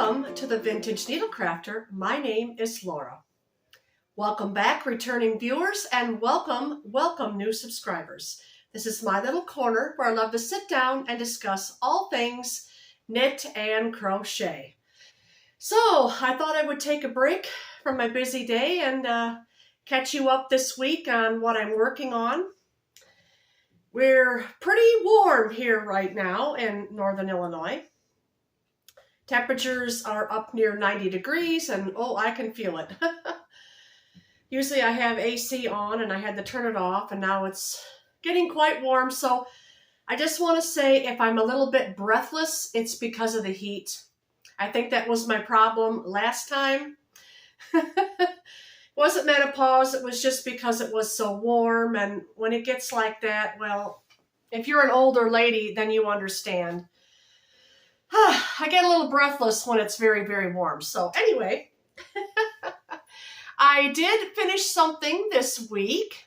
Welcome to the Vintage Needlecrafter. My name is Laura. Welcome back, returning viewers, and welcome new subscribers. This is my little corner where I love to sit down and discuss all things knit and crochet. So I thought I would take a break from my busy day and catch you up this week on what I'm working on. We're pretty warm here right now in Northern Illinois. Temperatures are up near 90 degrees and oh, I can feel it. Usually I have AC on and I had to turn it off, and now it's getting quite warm. So I just want to say, if I'm a little bit breathless, it's because of the heat. I think that was my problem last time. It wasn't menopause, it was just because it was so warm, and when it gets like that, well, if you're an older lady, then you understand. I get a little breathless when it's very, very warm. So anyway, I did finish something this week,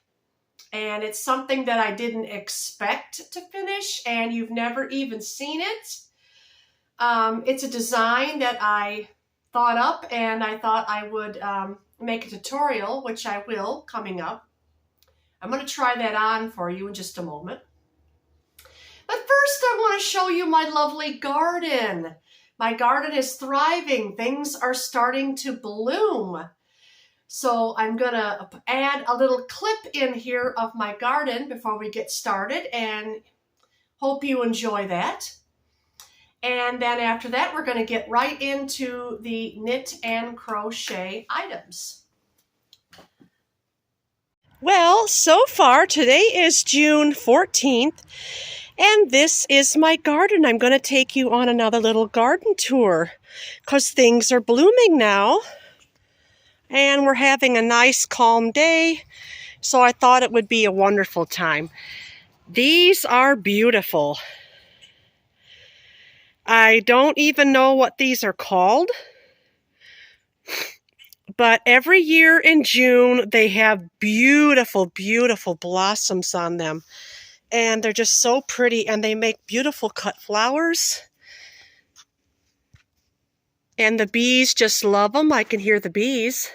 and it's something that I didn't expect to finish, and you've never even seen it. It's a design that I thought up, and I thought I would make a tutorial, which I will coming up. I'm going to try that on for you in just a moment. But first, I want to show you my lovely garden. My garden is thriving. Things are starting to bloom. So I'm going to add a little clip in here of my garden before we get started, and hope you enjoy that. And then after that, we're going to get right into the knit and crochet items. Well, so far, today is June 14th. And this is my garden. I'm going to take you on another little garden tour because things are blooming now. And we're having a nice calm day. So I thought it would be a wonderful time. These are beautiful. I don't even know what these are called. But every year in June, they have beautiful, beautiful blossoms on them. And they're just so pretty, and they make beautiful cut flowers. And the bees just love them. I can hear the bees.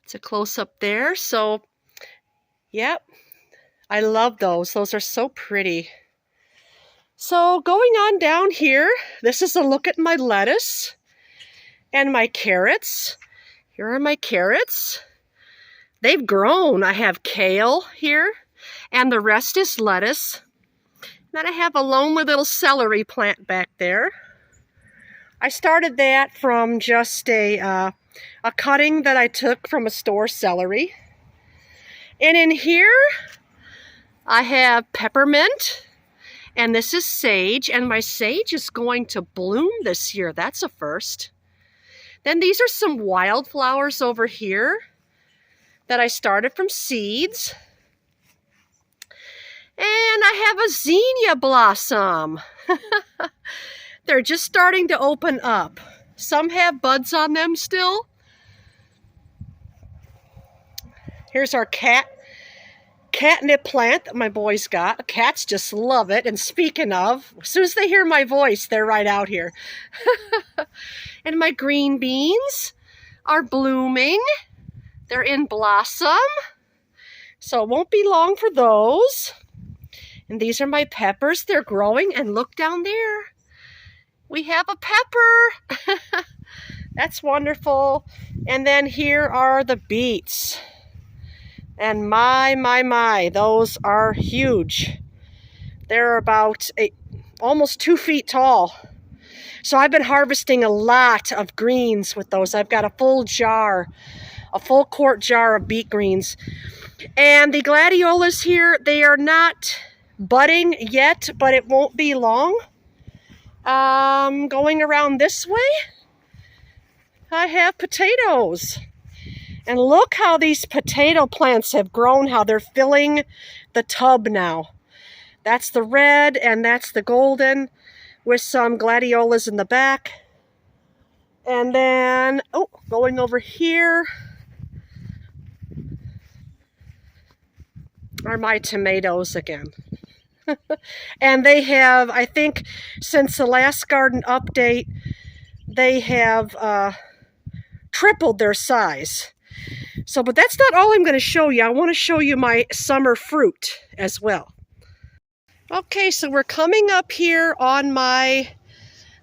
It's a close-up there. So, yep, I love those. Those are so pretty. So going on down here, this is a look at my lettuce and my carrots. Here are my carrots. They've grown. I have kale here, and the rest is lettuce. Then I have a lonely little celery plant back there. I started that from just a cutting that I took from a store celery. And in here, I have peppermint, and this is sage, and my sage is going to bloom this year. That's a first. Then these are some wildflowers over here that I started from seeds. And I have a zinnia blossom. They're just starting to open up. Some have buds on them still. Here's our catnip plant that my boys got. Cats just love it. And speaking of, as soon as they hear my voice, they're right out here. And my green beans are blooming. They're in blossom, so it won't be long for those. And these are my peppers. They're growing, and look down there. We have a pepper. That's wonderful. And then here are the beets. And my, those are huge. They're about almost 2 feet tall. So I've been harvesting a lot of greens with those. I've got a full quart jar of beet greens. And the gladiolas here, they are not budding yet, but it won't be long. Going around this way, I have potatoes. And look how these potato plants have grown, how they're filling the tub now. That's the red and that's the golden with some gladiolas in the back. And then, oh, going over here are my tomatoes again. And they have, I think, since the last garden update, they have tripled their size. So, but that's not all I'm going to show you. I want to show you my summer fruit as well. Okay, so we're coming up here on my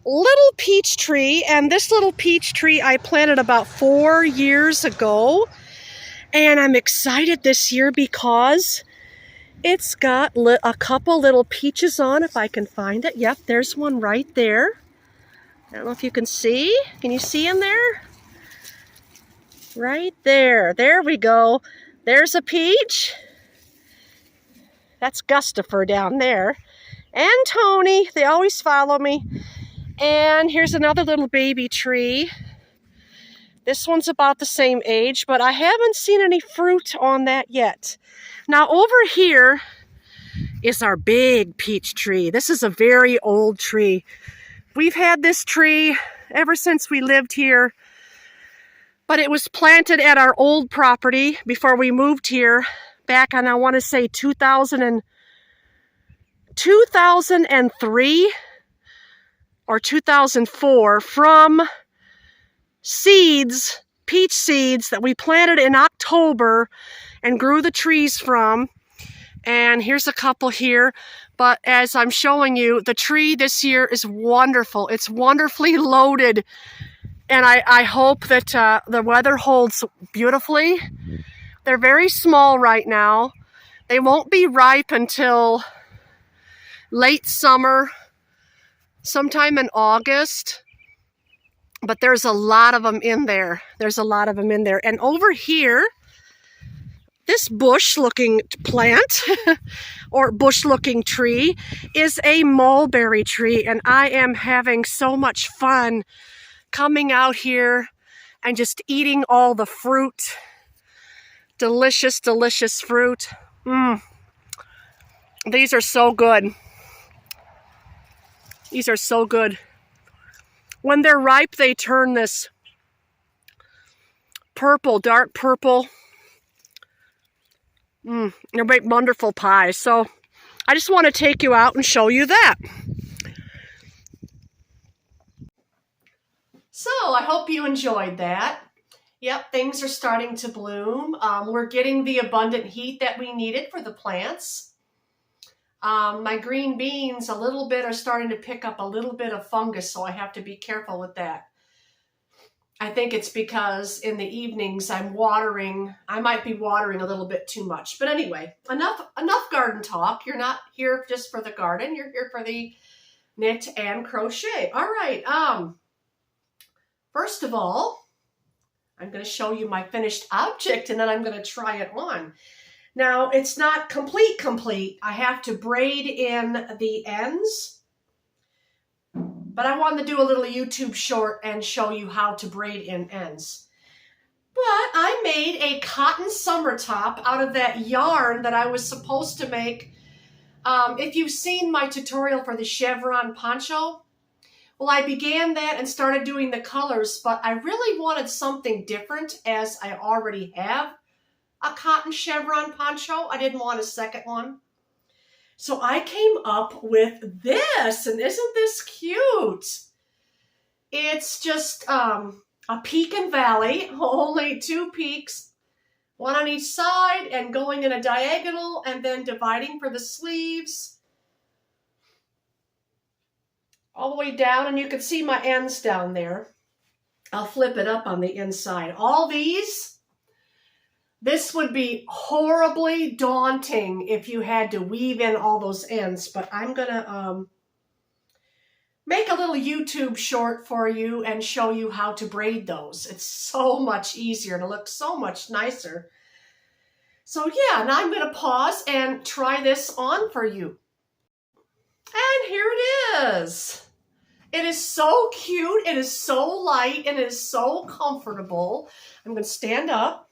little peach tree, and this little peach tree I planted about 4 years ago, and I'm excited this year because it's got a couple little peaches on, if I can find it. Yep, there's one right there. I don't know if you can see. Can you see in there? Right there. There we go. There's a peach. That's Gustafer down there. And Tony. They always follow me. And here's another little baby tree. This one's about the same age, but I haven't seen any fruit on that yet. Now over here is our big peach tree. This is a very old tree. We've had this tree ever since we lived here, but it was planted at our old property before we moved here back on, I want to say 2003 or 2004 from seeds, peach seeds that we planted in October and grew the trees from. And here's a couple here. But as I'm showing you, the tree this year is wonderful. It's wonderfully loaded. And I hope that the weather holds beautifully. They're very small right now. They won't be ripe until late summer, sometime in August. But there's a lot of them in there. There's a lot of them in there. And over here, this bush-looking plant or bush-looking tree is a mulberry tree. And I am having so much fun coming out here and just eating all the fruit. Delicious, delicious fruit. These are so good. These are so good. When they're ripe, they turn this purple, dark purple. They make wonderful pies. So I just want to take you out and show you that. So I hope you enjoyed that. Yep, things are starting to bloom. We're getting the abundant heat that we needed for the plants. My green beans a little bit are starting to pick up a little bit of fungus, so I have to be careful with that. I think it's because in the evenings I'm watering. I might be watering a little bit too much. But anyway, enough garden talk. You're not here just for the garden. You're here for the knit and crochet. All right. First of all, I'm going to show you my finished object, and then I'm going to try it on. Now, it's not complete. I have to braid in the ends, but I wanted to do a little YouTube short and show you how to braid in ends. But I made a cotton summer top out of that yarn that I was supposed to make. If you've seen my tutorial for the chevron poncho, well, I began that and started doing the colors, but I really wanted something different as I already have a cotton chevron poncho. I didn't want a second one. So I came up with this, and isn't this cute? It's just a peak and valley, only 2 peaks, one on each side, and going in a diagonal, and then dividing for the sleeves. All the way down, and you can see my ends down there. I'll flip it up on the inside. All these, this would be horribly daunting if you had to weave in all those ends, but I'm gonna make a little YouTube short for you and show you how to braid those. It's so much easier to look so much nicer. So yeah, now I'm gonna pause and try this on for you. And here it is. It is so cute, it is so light, and it is so comfortable. I'm going to stand up.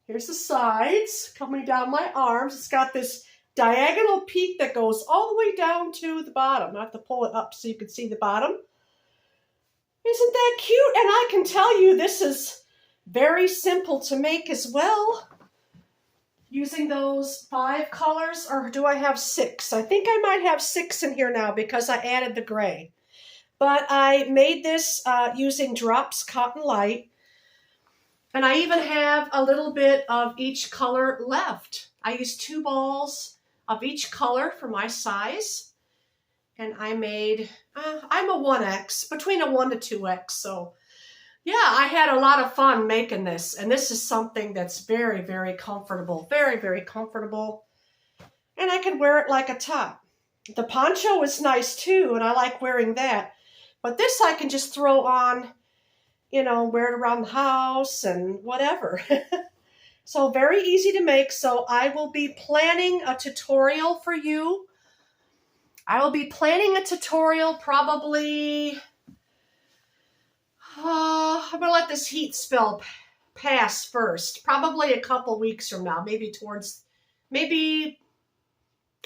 Here's the sides coming down my arms. It's got this diagonal peak that goes all the way down to the bottom. I have to pull it up so you can see the bottom. Isn't that cute? And I can tell you this is very simple to make as well. using those 5 colors, or do I have 6? I think I might have 6 in here now because I added the gray. But I made this using Drops Cotton Light. And I even have a little bit of each color left. I used 2 balls of each color for my size. And I made, I'm a 1X, between a 1 to 2X. So yeah, I had a lot of fun making this. And this is something that's very, very comfortable. Very, very comfortable. And I could wear it like a top. The poncho is nice too, and I like wearing that. But this I can just throw on, you know, wear it around the house and whatever. So very easy to make. So I will be planning a tutorial for you. I will be planning a tutorial probably, I'm going to let this heat spell pass first. Probably a couple weeks from now, maybe,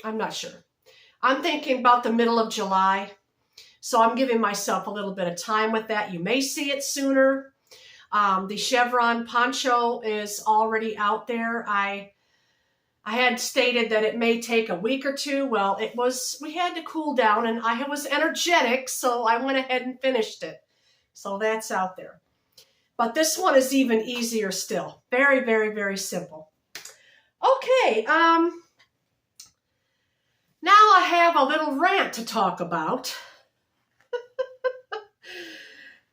I'm not sure. I'm thinking about the middle of July. So I'm giving myself a little bit of time with that. You may see it sooner. The chevron poncho is already out there. I had stated that it may take a week or 2. Well, we had to cool down and I was energetic, so I went ahead and finished it. So that's out there. But this one is even easier still. Very, very, very simple. Okay, now I have a little rant to talk about.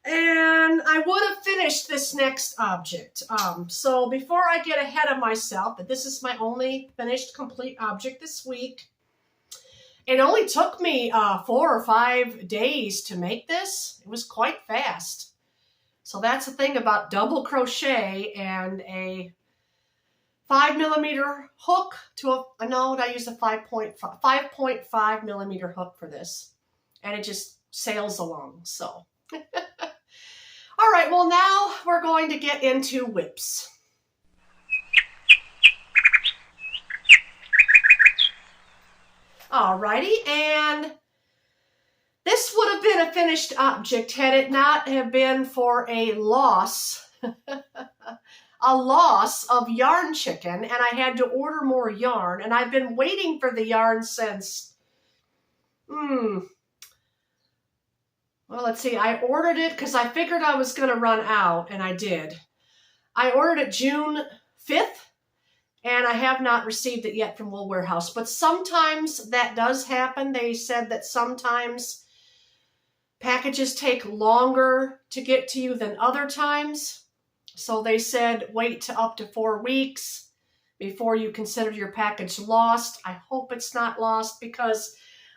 And I would have finished this next object. So before I get ahead of myself, that this is my only finished complete object this week. It only took me 4 or 5 days to make this. It was quite fast. So that's the thing about double crochet and a 5mm hook to a node. I used a 5.5 millimeter hook for this. And it just sails along, so. All right, well now we're going to get into whips. Alrighty, and this would have been a finished object had it not have been for a loss, a loss of yarn chicken, and I had to order more yarn, and I've been waiting for the yarn since, well, let's see, I ordered it because I figured I was going to run out, and I did. I ordered it June 5th, and I have not received it yet from Wool Warehouse. But sometimes that does happen. They said that sometimes packages take longer to get to you than other times. So they said wait to up to 4 weeks before you consider your package lost. I hope it's not lost because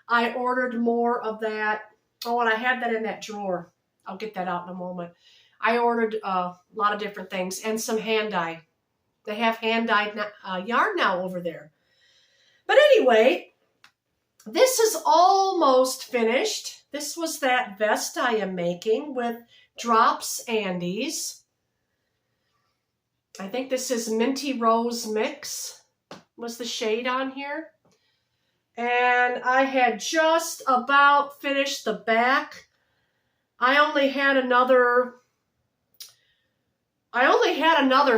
I ordered more of that. Oh, and I had that in that drawer. I'll get that out in a moment. I ordered a lot of different things and some hand dye. They have hand-dyed yarn now over there. But anyway, this is almost finished. This was that vest I am making with Drops Andes. I think this is Minty Rose Mix was the shade on here. And I had just about finished the back. I only had another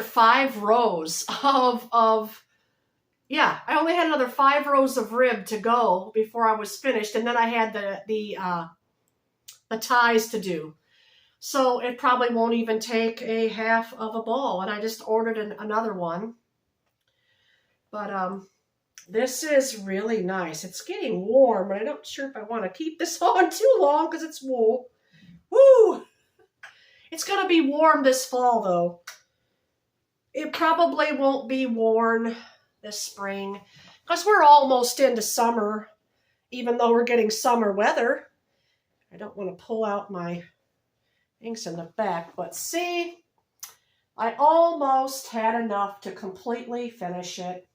5 rows I only had another 5 rows of rib to go before I was finished, and then I had the ties to do. So it probably won't even take a half of a ball, and I just ordered another one. But this is really nice. It's getting warm, and I'm not sure if I want to keep this on too long because it's wool. Woo! It's going to be warm this fall, though. It probably won't be worn this spring because we're almost into summer, even though we're getting summer weather. I don't want to pull out my things in the back, but see, I almost had enough to completely finish it.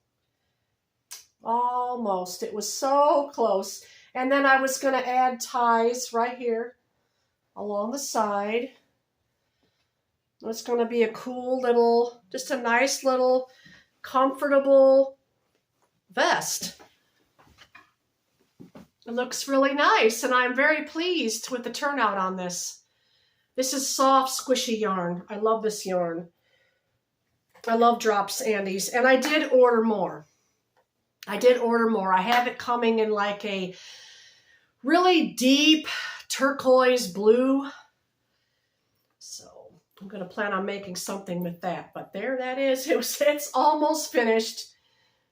Almost. It was so close. And then I was going to add ties right here along the side. It's going to be a cool little, just a nice little comfortable vest. It looks really nice, and I'm very pleased with the turnout on this. This is soft, squishy yarn. I love this yarn. I love Drops Andes, and I did order more. I have it coming in like a really deep turquoise blue. So I'm going to plan on making something with that. But there that is. It's almost finished.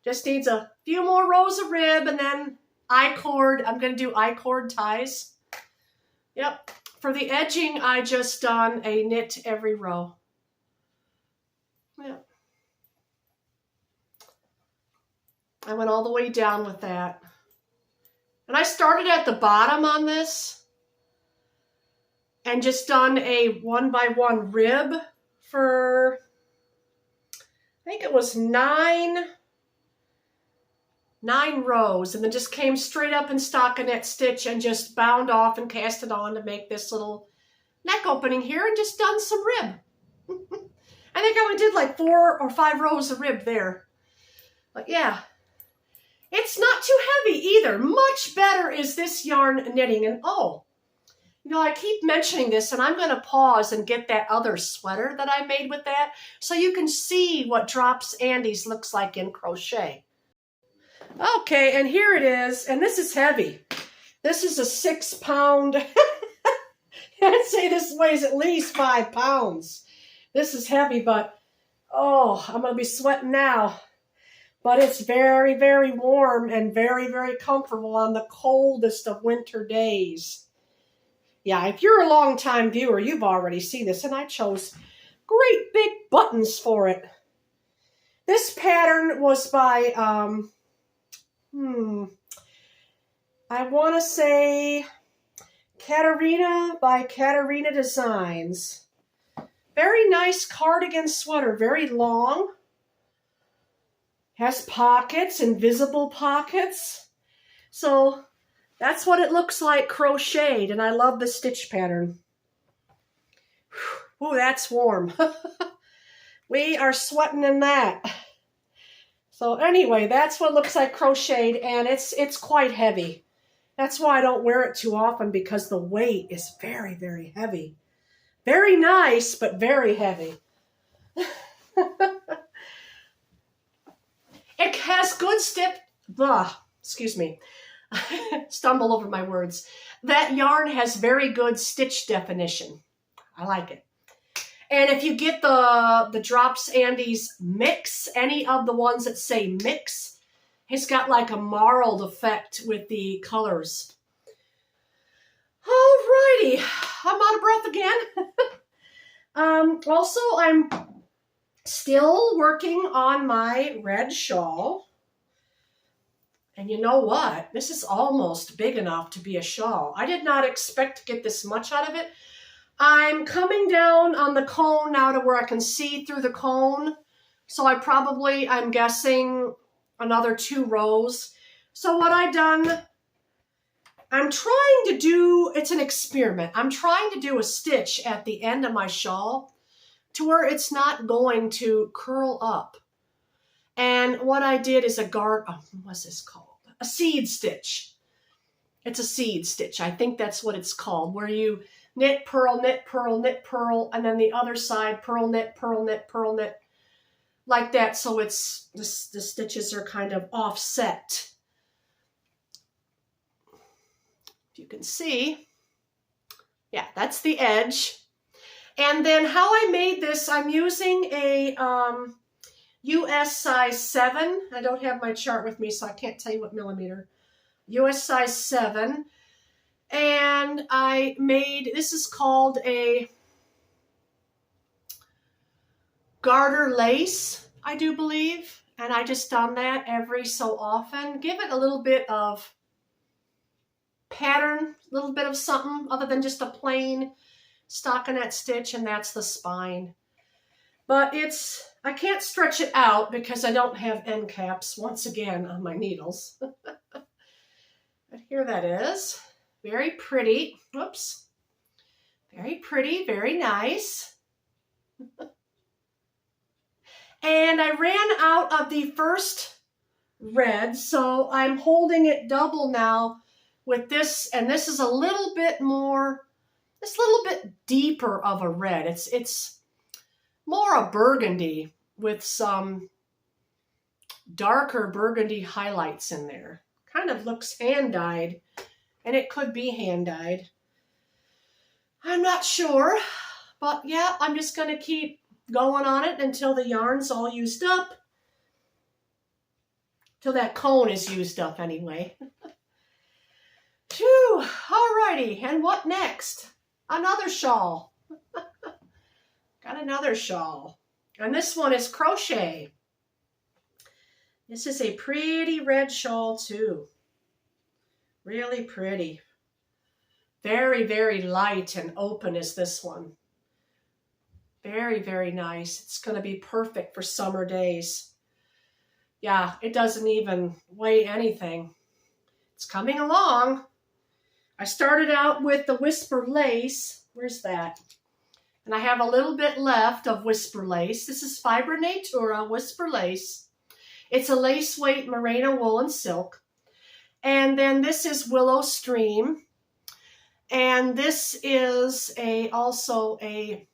Just needs a few more rows of rib and then I-cord. I'm going to do I-cord ties. Yep. For the edging, I just done a knit every row. Yep. I went all the way down with that. And I started at the bottom on this and just done a 1x1 rib for, I think it was nine rows, and then just came straight up in stockinette stitch and just bound off and cast it on to make this little neck opening here and just done some rib. I think I only did like 4 or 5 rows of rib there. But yeah, it's not too heavy either. Much better is this yarn knitting. And oh, you know, I keep mentioning this, and I'm going to pause and get that other sweater that I made with that so you can see what Drops Andes looks like in crochet. Okay, and here it is, and this is heavy. This is a 6-pound. I'd say this weighs at least 5 pounds. This is heavy, but oh, I'm going to be sweating now. But it's very, very warm and very, very comfortable on the coldest of winter days. Yeah, if you're a long-time viewer, you've already seen this, and I chose great big buttons for it. This pattern was by, I want to say Katarina by Katarina Designs. Very nice cardigan sweater, very long. Has pockets, invisible pockets. So that's what it looks like crocheted, and I love the stitch pattern. Ooh, that's warm. We are sweating in that. So anyway, that's what it looks like crocheted, and it's quite heavy. That's why I don't wear it too often, because the weight is very, very heavy. Very nice, but very heavy. It has good excuse me. Stumble over my words. That yarn has very good stitch definition. I like it. And if you get the Drops Andes mix, any of the ones that say mix, it's got like a marled effect with the colors. Alrighty, I'm out of breath again. Also, I'm still working on my red shawl. And you know what? This is almost big enough to be a shawl. I did not expect to get this much out of it. I'm coming down on the cone now to where I can see through the cone. So I'm guessing another 2 rows. So what I've done, I'm trying to do, it's an experiment. I'm trying to do a stitch at the end of my shawl to where it's not going to curl up. And what I did is what's this called? A seed stitch. It's a seed stitch. I think that's what it's called, where you knit, purl, knit, purl, knit, purl, and then the other side, purl, knit, purl, knit, purl, knit, like that. So it's the stitches are kind of offset. If you can see, yeah, that's the edge. And then how I made this, I'm using a US size 7. I don't have my chart with me, so I can't tell you what millimeter. US size 7. And I made, this is called a garter lace, I do believe. And I just done that every so often. Give it a little bit of pattern, a little bit of something other than just a plain stockinette stitch, and that's the spine. But I can't stretch it out because I don't have end caps, once again, on my needles. But here that is. Very pretty. Whoops. Very pretty, very nice. And I ran out of the first red, so I'm holding it double now with this, and this is a little bit more, it's a little bit deeper of a red. It's more a burgundy with some darker burgundy highlights in there. Kind of looks hand-dyed, and it could be hand-dyed. I'm not sure, but yeah, I'm just going to keep going on it until the yarn's all used up. Till that cone is used up anyway. Phew, alrighty, and what next? Another shawl. Got another shawl. And this one is crochet. This is a pretty red shawl too. Really pretty. Very, very light and open is this one. Very, very nice. It's going to be perfect for summer days. Yeah, it doesn't even weigh anything. It's coming along. I started out with the Whisper Lace. Where's that? And I have a little bit left of Whisper Lace. This is Fiber Natura Whisper Lace. It's a lace weight merino wool and silk. And then this is Willow Stream. And this is also a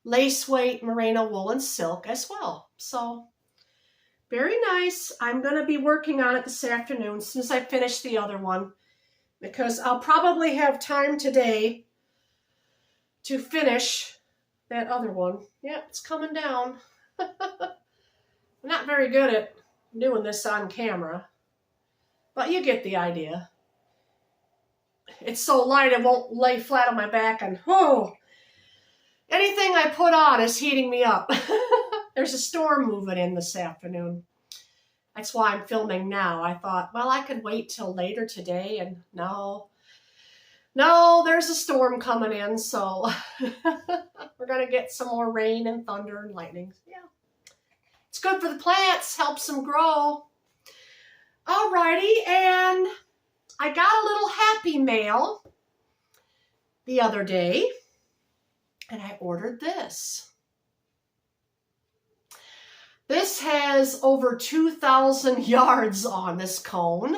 lace weight merino wool and silk as well. So very nice. I'm going to be working on it this afternoon as soon as I finish the other one, because I'll probably have time today to finish that other one. Yeah, it's coming down. I'm not very good at doing this on camera, but you get the idea. It's so light it won't lay flat on my back, and anything I put on is heating me up. There's a storm moving in this afternoon. That's why I'm filming now. I thought, well, I could wait till later today, and no, there's a storm coming in, so we're going to get some more rain and thunder and lightning. Yeah, it's good for the plants, helps them grow. Alrighty, and I got a little happy mail the other day, and I ordered this. This has over 2,000 yards on this cone.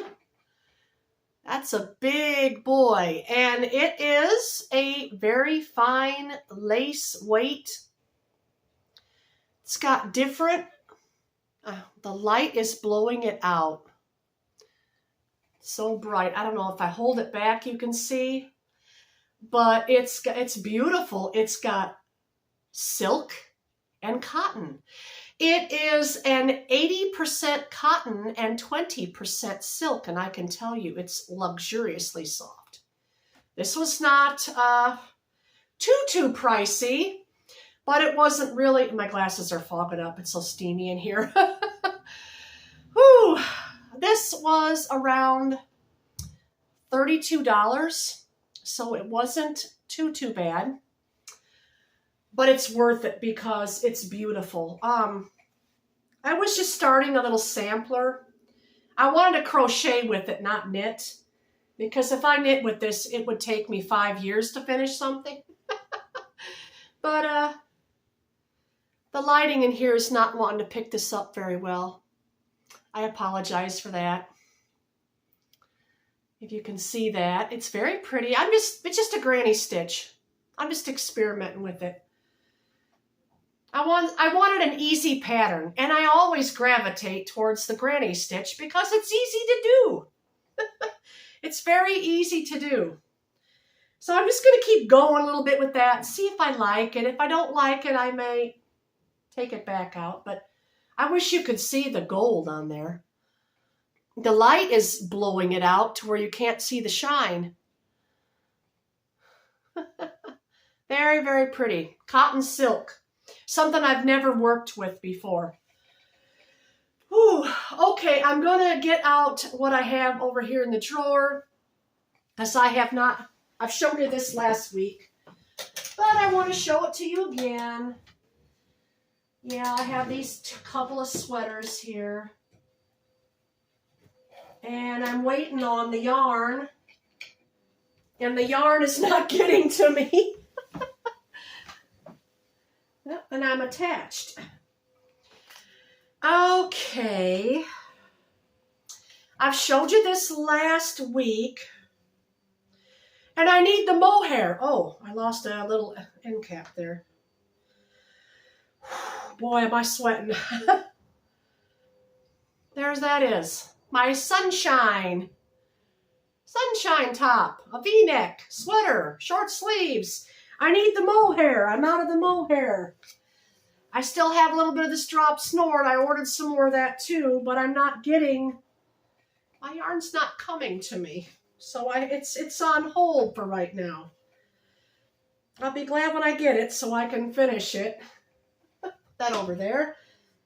That's a big boy, and it is a very fine lace weight. It's got different, the light is blowing it out. So bright. I don't know if I hold it back you can see, but it's beautiful. It's got silk and cotton. It is an 80% cotton and 20% silk, and I can tell you it's luxuriously soft. This was not too pricey, but it wasn't really. My glasses are fogging up. It's so steamy in here. Whew. This was around $32, so it wasn't too bad. But it's worth it because it's beautiful. I was just starting a little sampler. I wanted to crochet with it, not knit. Because if I knit with this, it would take me 5 years to finish something. But the lighting in here is not wanting to pick this up very well. I apologize for that. If you can see that, it's very pretty. It's just a granny stitch. I'm just experimenting with it. I wanted an easy pattern, and I always gravitate towards the granny stitch because it's easy to do. It's very easy to do. So I'm just going to keep going a little bit with that, see if I like it. If I don't like it, I may take it back out, but I wish you could see the gold on there. The light is blowing it out to where you can't see the shine. Very, very pretty. Cotton silk. Something I've never worked with before. Whew. Okay, I'm going to get out what I have over here in the drawer, as I've shown you this last week, but I want to show it to you again. Yeah, I have these couple of sweaters here, and I'm waiting on the yarn, and the yarn is not getting to me. And I'm attached. Okay. I've showed you this last week. And I need the mohair. Oh, I lost a little end cap there. Boy, am I sweating. There's that is. My sunshine. Sunshine top, a V-neck, sweater, short sleeves. I need the mohair. I'm out of the mohair. I still have a little bit of this drop snort. I ordered some more of that too, but I'm not getting, my yarn's not coming to me. So it's on hold for right now. I'll be glad when I get it so I can finish it. Put that over there.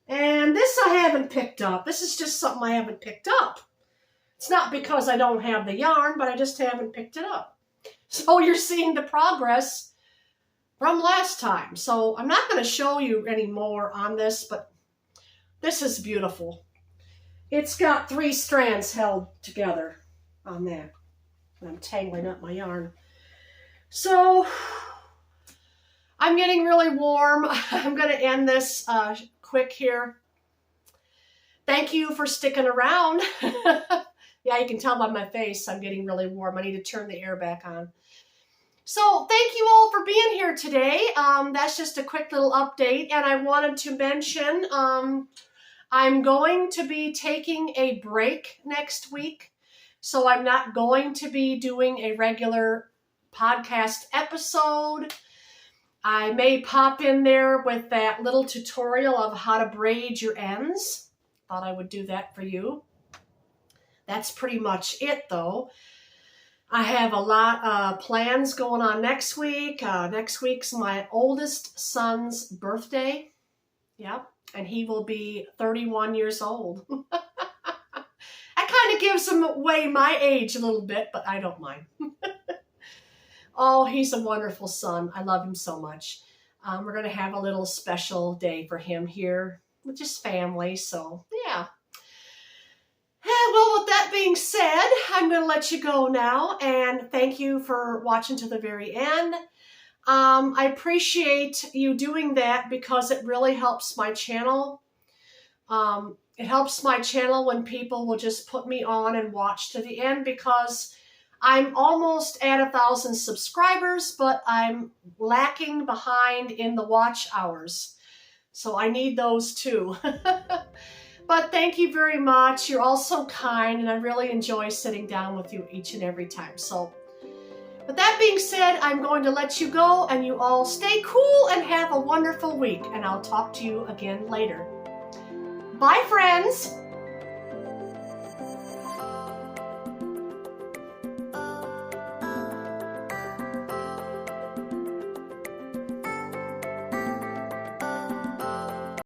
And this I haven't picked up. This is just something I haven't picked up. It's not because I don't have the yarn, but I just haven't picked it up. So you're seeing the progress from last time. So I'm not going to show you any more on this, but this is beautiful. It's got 3 strands held together on that. I'm tangling up my yarn. So I'm getting really warm. I'm going to end this quick here. Thank you for sticking around. Yeah, you can tell by my face I'm getting really warm. I need to turn the air back on. So thank you all for being here today. That's just a quick little update. And I wanted to mention I'm going to be taking a break next week. So I'm not going to be doing a regular podcast episode. I may pop in there with that little tutorial of how to braid your ends. Thought I would do that for you. That's pretty much it, though. I have a lot of plans going on next week. Next week's my oldest son's birthday. Yep, and he will be 31 years old. That kind of gives him away my age a little bit, but I don't mind. Oh, he's a wonderful son. I love him so much. We're going to have a little special day for him here with his family, so yeah. Well, with that being said, I'm going to let you go now, and thank you for watching to the very end. I appreciate you doing that because it really helps my channel. It helps my channel when people will just put me on and watch to the end because I'm almost at 1,000 subscribers, but I'm lacking behind in the watch hours. So I need those too. But thank you very much. You're all so kind, and I really enjoy sitting down with you each and every time. So with that being said, I'm going to let you go, and you all stay cool and have a wonderful week, and I'll talk to you again later. Bye, friends.